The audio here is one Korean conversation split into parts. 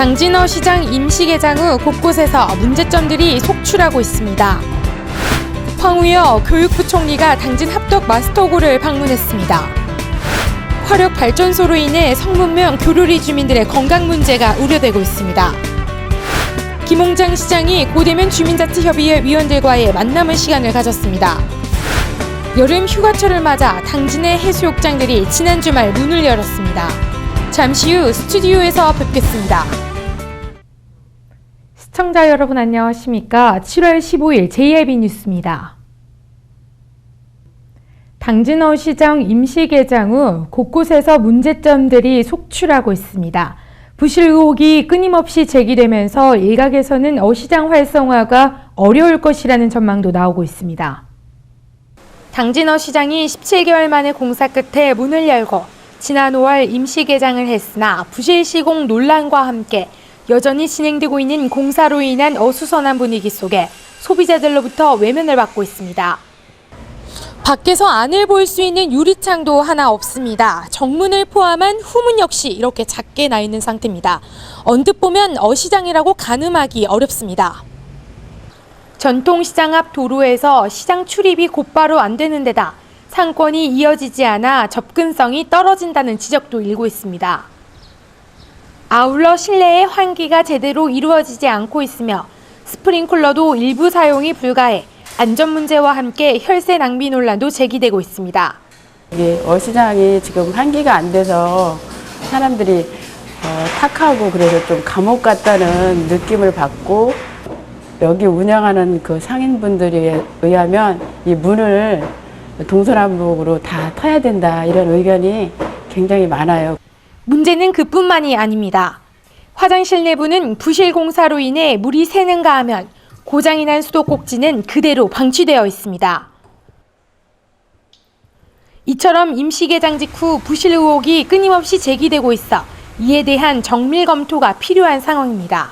당진어 시장 임시 개장 후 곳곳에서 문제점들이 속출하고 있습니다. 황우여 교육부총리가 당진 합덕 마스터고를 방문했습니다. 화력 발전소로 인해 성문면 교류리 주민들의 건강 문제가 우려되고 있습니다. 김홍장 시장이 고대면 주민자치협의회 위원들과의 만남의 시간을 가졌습니다. 여름 휴가철을 맞아 당진의 해수욕장들이 지난 주말 문을 열었습니다. 잠시 후 스튜디오에서 뵙겠습니다. 시청자 여러분 안녕하십니까? 7월 15일 JIB 뉴스입니다. 당진어 시장 임시 개장 후 곳곳에서 문제점들이 속출하고 있습니다. 부실 의혹이 끊임없이 제기되면서 일각에서는 어시장 활성화가 어려울 것이라는 전망도 나오고 있습니다. 당진어 시장이 17개월 만에 공사 끝에 문을 열고 지난 5월 임시 개장을 했으나 부실 시공 논란과 함께 여전히 진행되고 있는 공사로 인한 어수선한 분위기 속에 소비자들로부터 외면을 받고 있습니다. 밖에서 안을 볼 수 있는 유리창도 하나 없습니다. 정문을 포함한 후문 역시 이렇게 작게 나 있는 상태입니다. 언뜻 보면 어시장이라고 가늠하기 어렵습니다. 전통시장 앞 도로에서 시장 출입이 곧바로 안 되는 데다 상권이 이어지지 않아 접근성이 떨어진다는 지적도 일고 있습니다. 아울러 실내의 환기가 제대로 이루어지지 않고 있으며 스프링클러도 일부 사용이 불가해 안전 문제와 함께 혈세 낭비 논란도 제기되고 있습니다. 어시장이 지금 환기가 안 돼서 사람들이 탁하고 그래서 좀 감옥 같다는 느낌을 받고 여기 운영하는 그 상인분들에 의하면 이 문을 동서남북으로 다 터야 된다 이런 의견이 굉장히 많아요. 문제는 그뿐만이 아닙니다. 화장실 내부는 부실 공사로 인해 물이 새는가 하면 고장이 난 수도꼭지는 그대로 방치되어 있습니다. 이처럼 임시 개장 직후 부실 의혹이 끊임없이 제기되고 있어 이에 대한 정밀 검토가 필요한 상황입니다.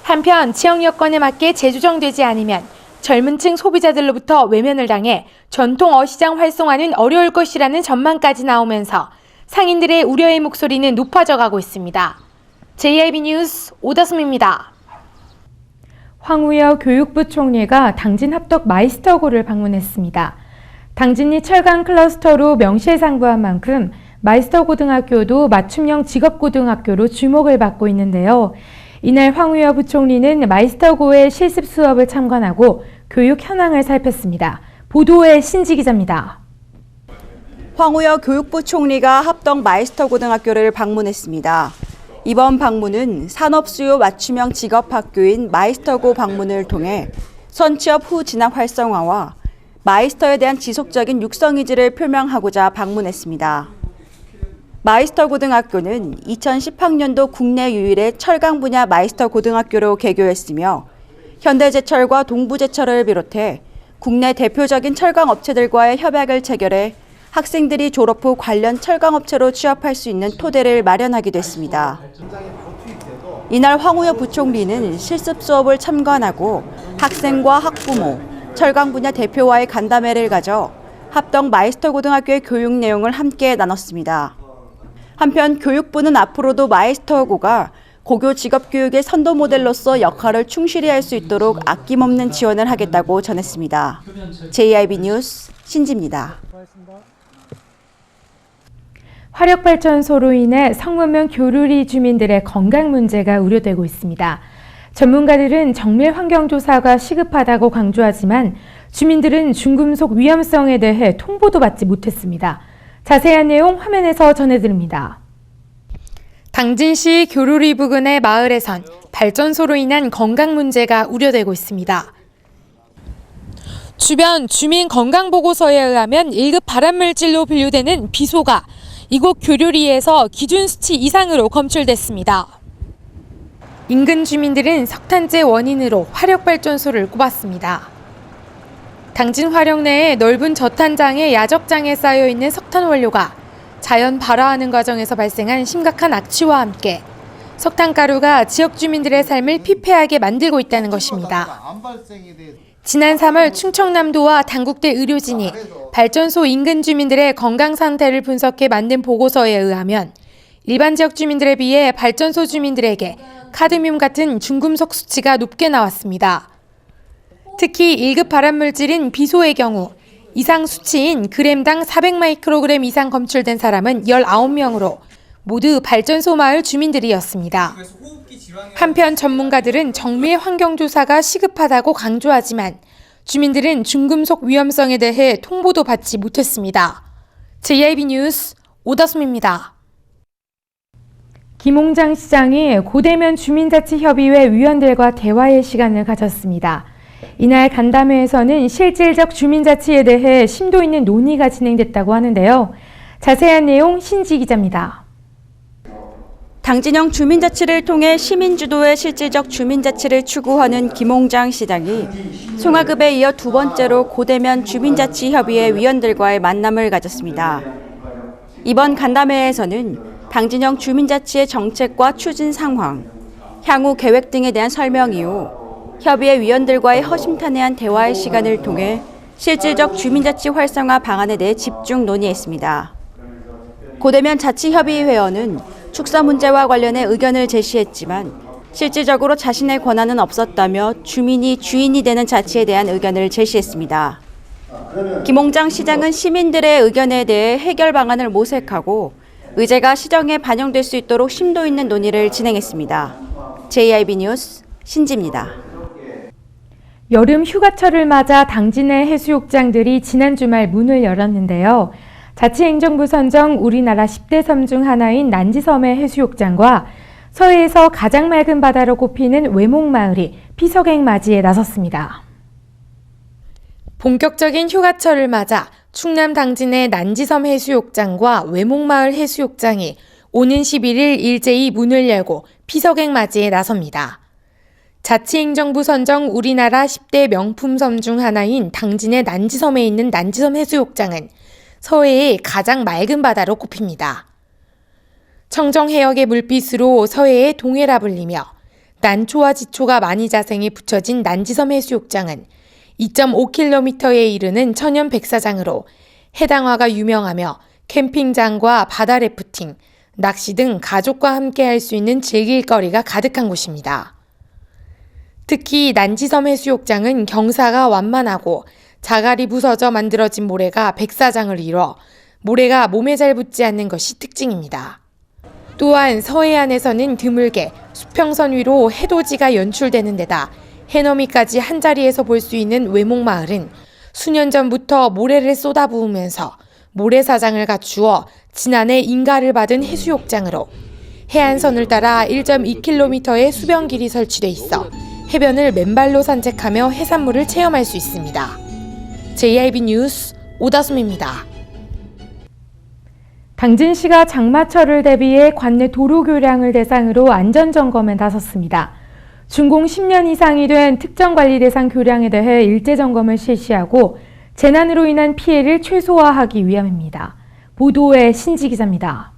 한편 지역 여건에 맞게 재조정되지 않으면 젊은 층 소비자들로부터 외면을 당해 전통 어시장 활성화는 어려울 것이라는 전망까지 나오면서 상인들의 우려의 목소리는 높아져 가고 있습니다. JIB 뉴스 오다솜입니다. 황우여 교육부 총리가 당진 합덕 마이스터고를 방문했습니다. 당진이 철강 클러스터로 명실상부한 만큼 마이스터고등학교도 맞춤형 직업고등학교로 주목을 받고 있는데요. 이날 황우여 부총리는 마이스터고의 실습 수업을 참관하고 교육 현황을 살폈습니다. 보도의 신지 기자입니다. 황우여 교육부 총리가 합덕 마이스터고등학교를 방문했습니다. 이번 방문은 산업수요 맞춤형 직업학교인 마이스터고 방문을 통해 선취업 후 진학 활성화와 마이스터에 대한 지속적인 육성 의지를 표명하고자 방문했습니다. 마이스터고등학교는 2010학년도 국내 유일의 철강 분야 마이스터고등학교로 개교했으며 현대제철과 동부제철을 비롯해 국내 대표적인 철강 업체들과의 협약을 체결해 학생들이 졸업 후 관련 철강업체로 취업할 수 있는 토대를 마련하기도 했습니다. 이날 황우여 부총리는 실습 수업을 참관하고 학생과 학부모, 철강 분야 대표와의 간담회를 가져 합덕 마이스터고등학교의 교육 내용을 함께 나눴습니다. 한편 교육부는 앞으로도 마이스터고가 고교 직업교육의 선도 모델로서 역할을 충실히 할 수 있도록 아낌없는 지원을 하겠다고 전했습니다. JIB 뉴스 신지입니다. 화력발전소로 인해 성문면 교류리 주민들의 건강 문제가 우려되고 있습니다. 전문가들은 정밀 환경조사가 시급하다고 강조하지만 주민들은 중금속 위험성에 대해 통보도 받지 못했습니다. 자세한 내용 화면에서 전해드립니다. 당진시 교류리 부근의 마을에선 발전소로 인한 건강 문제가 우려되고 있습니다. 주변 주민 건강보고서에 의하면 1급 발암물질로 분류되는 비소가 이곳 교류리에서 기준 수치 이상으로 검출됐습니다. 인근 주민들은 석탄재 원인으로 화력발전소를 꼽았습니다. 당진 화력 내에 넓은 저탄장에 야적장에 쌓여있는 석탄 원료가 자연 발화하는 과정에서 발생한 심각한 악취와 함께 석탄가루가 지역 주민들의 삶을 피폐하게 만들고 있다는 것입니다. 지난 3월 충청남도와 당국대 의료진이 발전소 인근 주민들의 건강 상태를 분석해 만든 보고서에 의하면 일반 지역 주민들에 비해 발전소 주민들에게 카드뮴 같은 중금속 수치가 높게 나왔습니다. 특히 1급 발암물질인 비소의 경우 이상 수치인 그램당 400마이크로그램 이상 검출된 사람은 19명으로 모두 발전소 마을 주민들이었습니다. 한편 전문가들은 정밀 환경조사가 시급하다고 강조하지만 주민들은 중금속 위험성에 대해 통보도 받지 못했습니다. JIB 뉴스 오다솜입니다. 김홍장 시장이 고대면 주민자치협의회 위원들과 대화의 시간을 가졌습니다. 이날 간담회에서는 실질적 주민자치에 대해 심도 있는 논의가 진행됐다고 하는데요. 자세한 내용 신지 기자입니다. 당진형 주민자치를 통해 시민주도의 실질적 주민자치를 추구하는 김홍장 시장이 송하급에 이어 두 번째로 고대면 주민자치협의회 위원들과의 만남을 가졌습니다. 이번 간담회에서는 당진형 주민자치의 정책과 추진 상황, 향후 계획 등에 대한 설명 이후 협의회 위원들과의 허심탄회한 대화의 시간을 통해 실질적 주민자치 활성화 방안에 대해 집중 논의했습니다. 고대면 자치협의회원은 축사 문제와 관련해 의견을 제시했지만 실질적으로 자신의 권한은 없었다며 주민이 주인이 되는 자치에 대한 의견을 제시했습니다. 김홍장 시장은 시민들의 의견에 대해 해결 방안을 모색하고 의제가 시정에 반영될 수 있도록 심도 있는 논의를 진행했습니다. JIB 뉴스 신지입니다. 여름 휴가철을 맞아 당진의 해수욕장들이 지난 주말 문을 열었는데요. 자치행정부 선정 우리나라 10대 섬 중 하나인 난지섬의 해수욕장과 서해에서 가장 맑은 바다로 꼽히는 외목마을이 피서객 맞이에 나섰습니다. 본격적인 휴가철을 맞아 충남 당진의 난지섬 해수욕장과 외목마을 해수욕장이 오는 11일 일제히 문을 열고 피서객 맞이에 나섭니다. 자치행정부 선정 우리나라 10대 명품섬 중 하나인 당진의 난지섬에 있는 난지섬 해수욕장은 서해의 가장 맑은 바다로 꼽힙니다. 청정해역의 물빛으로 서해의 동해라 불리며 난초와 지초가 많이 자생해 붙여진 난지섬 해수욕장은 2.5km에 이르는 천연 백사장으로 해당화가 유명하며 캠핑장과 바다 래프팅, 낚시 등 가족과 함께 할 수 있는 즐길거리가 가득한 곳입니다. 특히 난지섬 해수욕장은 경사가 완만하고 자갈이 부서져 만들어진 모래가 백사장을 이뤄 모래가 몸에 잘 붙지 않는 것이 특징입니다. 또한 서해안에서는 드물게 수평선 위로 해돋이가 연출되는 데다 해넘이까지 한자리에서 볼 수 있는 외목마을은 수년 전부터 모래를 쏟아부으면서 모래사장을 갖추어 지난해 인가를 받은 해수욕장으로 해안선을 따라 1.2km의 수변길이 설치돼 있어 해변을 맨발로 산책하며 해산물을 체험할 수 있습니다. JIB 뉴스 오다솜입니다. 당진시가 장마철을 대비해 관내 도로 교량을 대상으로 안전점검에 나섰습니다. 준공 10년 이상이 된 특정관리 대상 교량에 대해 일제점검을 실시하고 재난으로 인한 피해를 최소화하기 위함입니다. 보도에 신지 기자입니다.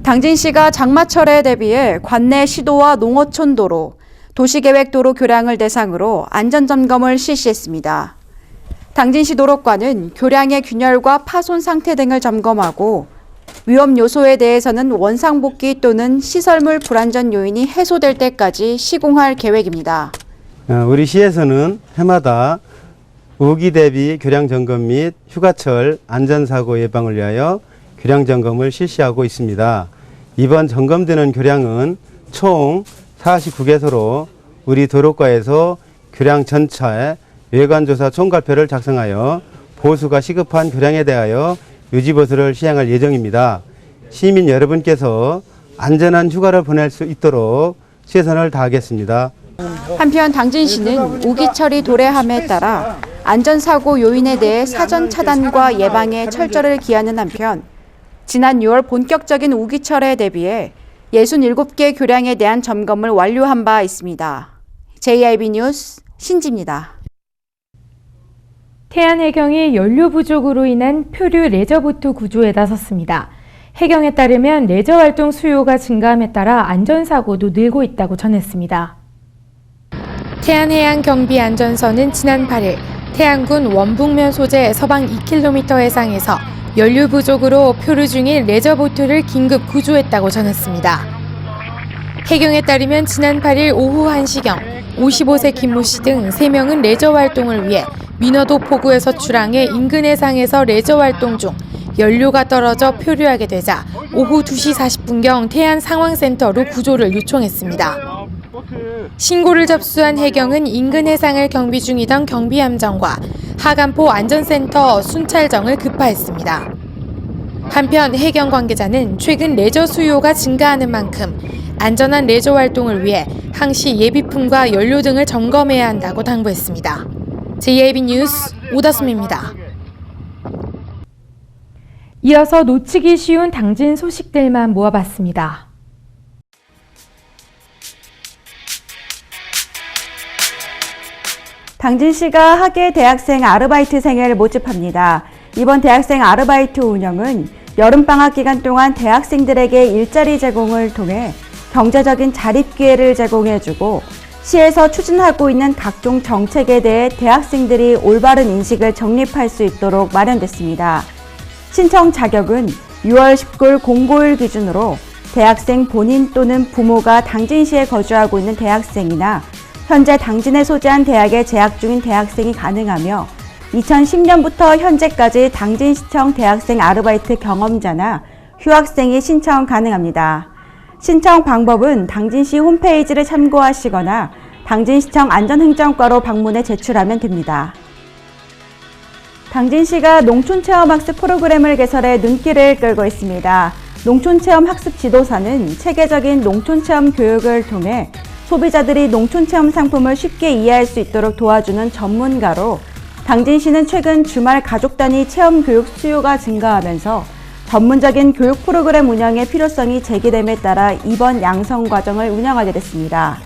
당진시가 장마철에 대비해 관내 시도와 농어촌 도로, 도시계획도로 교량을 대상으로 안전점검을 실시했습니다. 당진시 도로과는 교량의 균열과 파손 상태 등을 점검하고 위험 요소에 대해서는 원상복귀 또는 시설물 불안전 요인이 해소될 때까지 시공할 계획입니다. 우리 시에서는 해마다 우기 대비 교량 점검 및 휴가철 안전사고 예방을 위하여 교량 점검을 실시하고 있습니다. 이번 점검되는 교량은 총 49개소로 우리 도로과에서 교량 전체 외관조사 총괄표를 작성하여 보수가 시급한 교량에 대하여 유지보수를 시행할 예정입니다. 시민 여러분께서 안전한 휴가를 보낼 수 있도록 최선을 다하겠습니다. 한편 당진시는 우기철이 도래함에 따라 안전사고 요인에 대해 사전 차단과 예방에 철저를 기하는 한편 지난 6월 본격적인 우기철에 대비해 67개 교량에 대한 점검을 완료한 바 있습니다. JIB 뉴스 신지입니다. 태안해경이 연료 부족으로 인한 표류 레저보트 구조에 나섰습니다. 해경에 따르면 레저활동 수요가 증가함에 따라 안전사고도 늘고 있다고 전했습니다. 태안해양경비안전서는 지난 8일 태안군 원북면 소재 서방 2km 해상에서 연료 부족으로 표류 중인 레저보트를 긴급 구조했다고 전했습니다. 해경에 따르면 지난 8일 오후 1시경 55세 김모 씨 등 3명은 레저 활동을 위해 민어도 포구에서 출항해 인근 해상에서 레저 활동 중 연료가 떨어져 표류하게 되자 오후 2시 40분경 태안 상황센터로 구조를 요청했습니다. 신고를 접수한 해경은 인근 해상을 경비 중이던 경비함정과 하간포 안전센터 순찰정을 급파했습니다. 한편 해경 관계자는 최근 레저 수요가 증가하는 만큼 안전한 레저 활동을 위해 항시 예비품과 연료 등을 점검해야 한다고 당부했습니다. JIB 뉴스 오다솜입니다. 이어서 놓치기 쉬운 당진 소식들만 모아봤습니다. 당진시가 학예 대학생 아르바이트생을 모집합니다. 이번 대학생 아르바이트 운영은 여름방학 기간 동안 대학생들에게 일자리 제공을 통해 경제적인 자립 기회를 제공해주고 시에서 추진하고 있는 각종 정책에 대해 대학생들이 올바른 인식을 정립할 수 있도록 마련됐습니다. 신청 자격은 6월 10일 공고일 기준으로 대학생 본인 또는 부모가 당진시에 거주하고 있는 대학생이나 현재 당진에 소재한 대학에 재학 중인 대학생이 가능하며 2010년부터 현재까지 당진시청 대학생 아르바이트 경험자나 휴학생이 신청 가능합니다. 신청 방법은 당진시 홈페이지를 참고하시거나 당진시청 안전행정과로 방문해 제출하면 됩니다. 당진시가 농촌체험학습 프로그램을 개설해 눈길을 끌고 있습니다. 농촌체험학습 지도사는 체계적인 농촌체험 교육을 통해 소비자들이 농촌체험 상품을 쉽게 이해할 수 있도록 도와주는 전문가로 당진시는 최근 주말 가족 단위 체험 교육 수요가 증가하면서 전문적인 교육 프로그램 운영의 필요성이 제기됨에 따라 이번 양성 과정을 운영하게 됐습니다.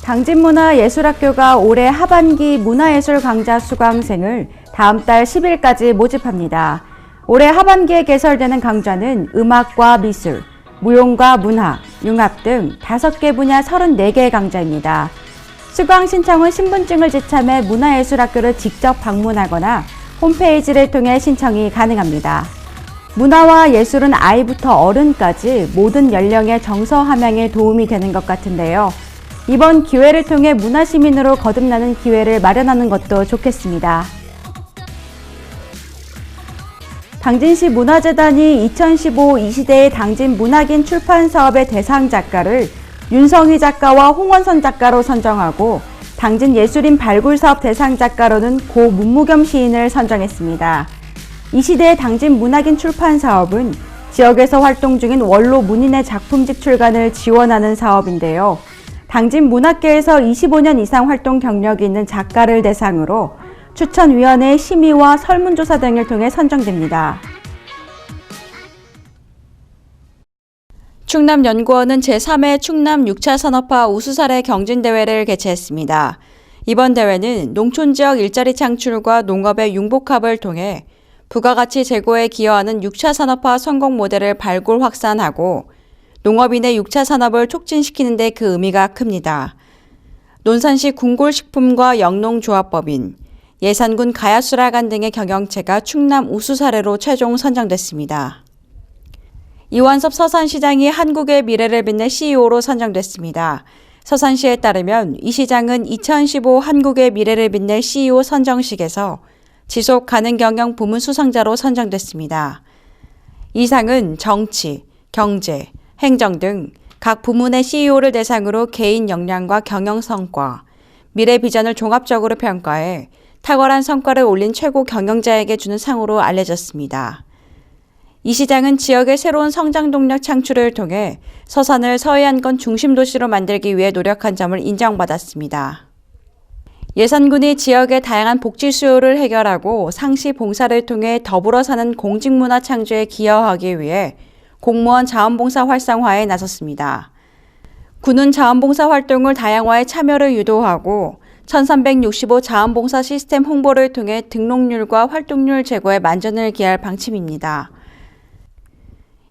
당진문화예술학교가 올해 하반기 문화예술 강좌 수강생을 다음 달 10일까지 모집합니다. 올해 하반기에 개설되는 강좌는 음악과 미술, 무용과 문화, 융합 등 5개 분야 34개 강좌입니다. 수강 신청은 신분증을 지참해 문화예술학교를 직접 방문하거나 홈페이지를 통해 신청이 가능합니다. 문화와 예술은 아이부터 어른까지 모든 연령의 정서 함양에 도움이 되는 것 같은데요. 이번 기회를 통해 문화시민으로 거듭나는 기회를 마련하는 것도 좋겠습니다. 당진시 문화재단이 2015 이시대의 당진 문학인 출판 사업의 대상 작가를 윤성희 작가와 홍원선 작가로 선정하고 당진 예술인 발굴 사업 대상 작가로는 고 문무겸 시인을 선정했습니다. 이 시대의 당진 문학인 출판 사업은 지역에서 활동 중인 원로 문인의 작품집 출간을 지원하는 사업인데요. 당진 문학계에서 25년 이상 활동 경력이 있는 작가를 대상으로 추천위원회 심의와 설문조사 등을 통해 선정됩니다. 충남연구원은 제3회 충남 6차 산업화 우수사례 경진대회를 개최했습니다. 이번 대회는 농촌지역 일자리 창출과 농업의 융복합을 통해 부가가치 제고에 기여하는 6차 산업화 성공 모델을 발굴 확산하고 농업인의 6차 산업을 촉진시키는 데 그 의미가 큽니다. 논산시 궁골식품과 영농조합법인, 예산군 가야수라간 등의 경영체가 충남 우수사례로 최종 선정됐습니다. 이완섭 서산시장이 한국의 미래를 빛낼 CEO로 선정됐습니다. 서산시에 따르면 이 시장은 2015 한국의 미래를 빛낼 CEO 선정식에서 지속 가능 경영 부문 수상자로 선정됐습니다. 이 상은 정치, 경제, 행정 등 각 부문의 CEO를 대상으로 개인 역량과 경영 성과, 미래 비전을 종합적으로 평가해 탁월한 성과를 올린 최고 경영자에게 주는 상으로 알려졌습니다. 이 시장은 지역의 새로운 성장 동력 창출을 통해 서산을 서해안권 중심 도시로 만들기 위해 노력한 점을 인정받았습니다. 예산군이 지역의 다양한 복지 수요를 해결하고 상시 봉사를 통해 더불어 사는 공직문화 창조에 기여하기 위해 공무원 자원봉사 활성화에 나섰습니다. 군은 자원봉사 활동을 다양화해 참여를 유도하고 1365 자원봉사 시스템 홍보를 통해 등록률과 활동률 제고에 만전을 기할 방침입니다.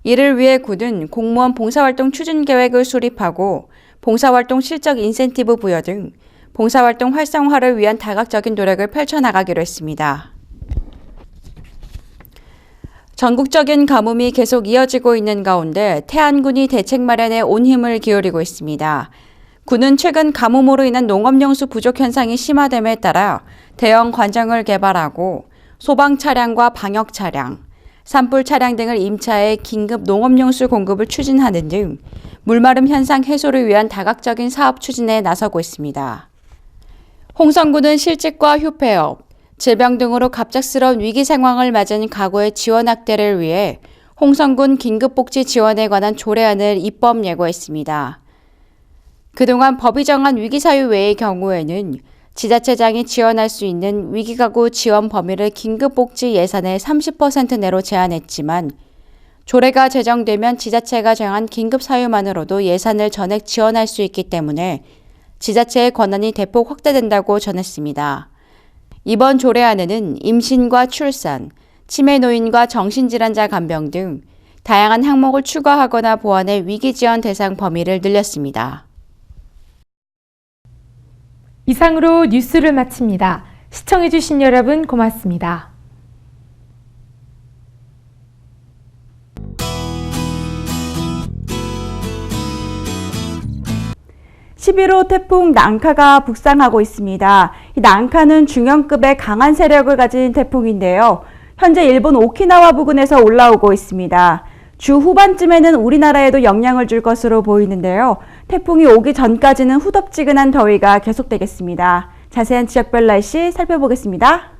이를 위해 군은 공무원 봉사활동 추진 계획을 수립하고 봉사활동 실적 인센티브 부여 등 봉사활동 활성화를 위한 다각적인 노력을 펼쳐나가기로 했습니다. 전국적인 가뭄이 계속 이어지고 있는 가운데 태안군이 대책 마련에 온 힘을 기울이고 있습니다. 군은 최근 가뭄으로 인한 농업용수 부족 현상이 심화됨에 따라 대형 관정을 개발하고 소방 차량과 방역 차량, 산불 차량 등을 임차해 긴급 농업용수 공급을 추진하는 등 물마름 현상 해소를 위한 다각적인 사업 추진에 나서고 있습니다. 홍성군은 실직과 휴폐업, 질병 등으로 갑작스러운 위기 상황을 맞은 가구의 지원 확대를 위해 홍성군 긴급복지 지원에 관한 조례안을 입법 예고했습니다. 그동안 법이 정한 위기사유 외의 경우에는 지자체장이 지원할 수 있는 위기가구 지원 범위를 긴급복지 예산의 30% 내로 제한했지만 조례가 제정되면 지자체가 정한 긴급사유만으로도 예산을 전액 지원할 수 있기 때문에 지자체의 권한이 대폭 확대된다고 전했습니다. 이번 조례안에는 임신과 출산, 치매 노인과 정신질환자 간병 등 다양한 항목을 추가하거나 보완해 위기지원 대상 범위를 늘렸습니다. 이상으로 뉴스를 마칩니다. 시청해주신 여러분 고맙습니다. 11호 태풍 난카가 북상하고 있습니다. 이 난카는 중형급의 강한 세력을 가진 태풍인데요. 현재 일본 오키나와 부근에서 올라오고 있습니다. 주 후반쯤에는 우리나라에도 영향을 줄 것으로 보이는데요. 태풍이 오기 전까지는 후덥지근한 더위가 계속되겠습니다. 자세한 지역별 날씨 살펴보겠습니다.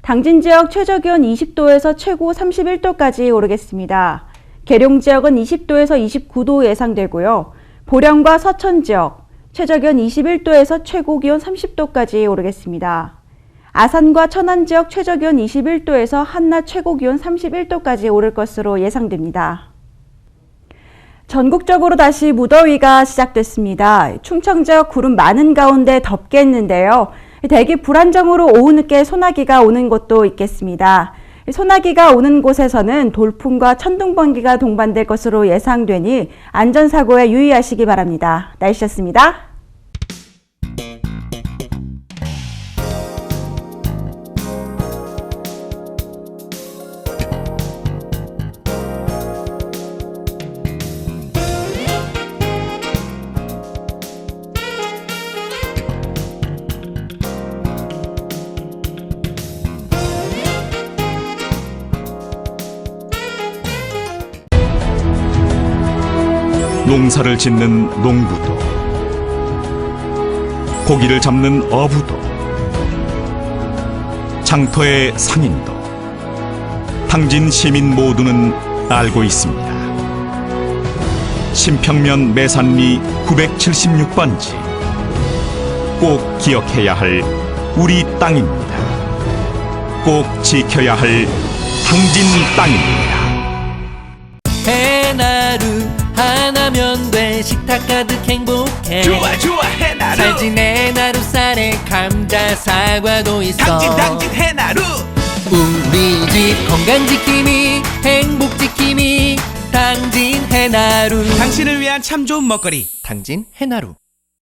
당진 지역 최저기온 20도에서 최고 31도까지 오르겠습니다. 계룡 지역은 20도에서 29도 예상되고요. 보령과 서천 지역 최저기온 21도에서 최고기온 30도까지 오르겠습니다. 아산과 천안 지역 최저기온 21도에서 한낮 최고기온 31도까지 오를 것으로 예상됩니다. 전국적으로 다시 무더위가 시작됐습니다. 충청 지역 구름 많은 가운데 덥겠는데요. 대기 불안정으로 오후 늦게 소나기가 오는 곳도 있겠습니다. 소나기가 오는 곳에서는 돌풍과 천둥, 번개가 동반될 것으로 예상되니 안전사고에 유의하시기 바랍니다. 날씨였습니다. 농사를 짓는 농부도, 고기를 잡는 어부도, 장터의 상인도, 당진 시민 모두는 알고 있습니다. 신평면 매산리 976번지, 꼭 기억해야 할 우리 땅입니다. 꼭 지켜야 할 당진 땅입니다. 해나루 하나면 돼. 식탁 가득 행복해. 좋아 좋아 해나루. 살진 해나루 쌀에 감자 사과도 있어. 당진 해나루. 우리 집 건강 지킴이 행복 지킴이 당진 해나루. 당신을 위한 참 좋은 먹거리 당진 해나루.